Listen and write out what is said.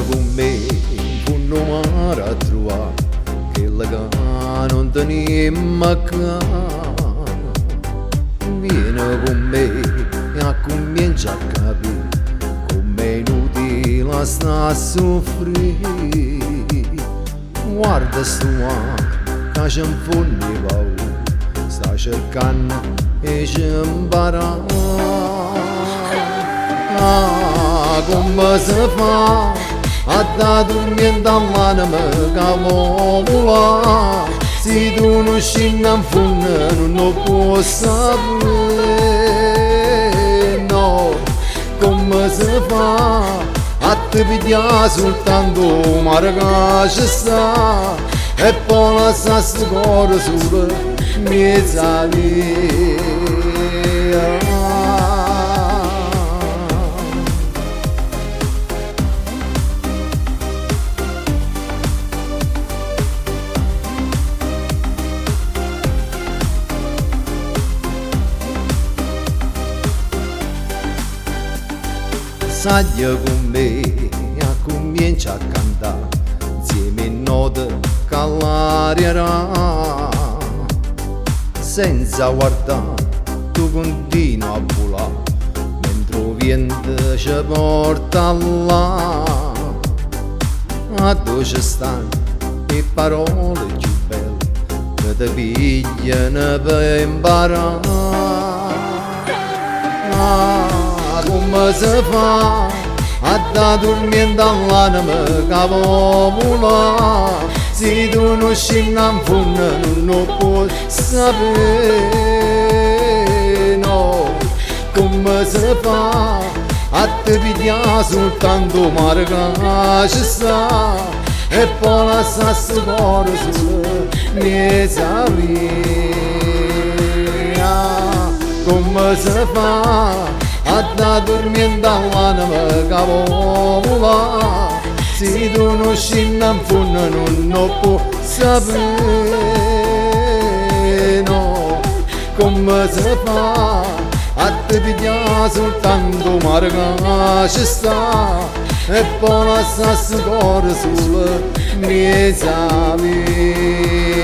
con me, un numero a trovare, che che non teniamo qua. Vieni con me e comincia a capire come è inutile sta a soffrire. Guarda sto uomo che ci infonde paura, sta cercando e ci impara. Come si fa a da dormire dall'anima che vola? Se tu non scendi in fondo non lo puoi sapere, no. Come si fa a te pigliare soltanto un mare che ci sta e poi lasciare sto cuore solo mezza via? Saglia con me e comincia a cantare insieme note che l'arierà. Senza guardare tu continui a volare mentre il vento ci porta là. A dove ci stanno le parole più belle che ti pigliano per imparare. Come si fa a da dormire dall'anima che vola? Se tu non scendi in fondo non lo puoi sapere, no. Come si fa a te pigliare soltanto mare che ci sta e poi lasciare sto cuore solo mezza via? Come si fa a da dormire dall'anima che vola? Se tu non scendi in fondo non lo puoi sapere, no. Come si fa a te pigliare soltanto mare che ci sta e poi lasciare sto cuore solo mezza via?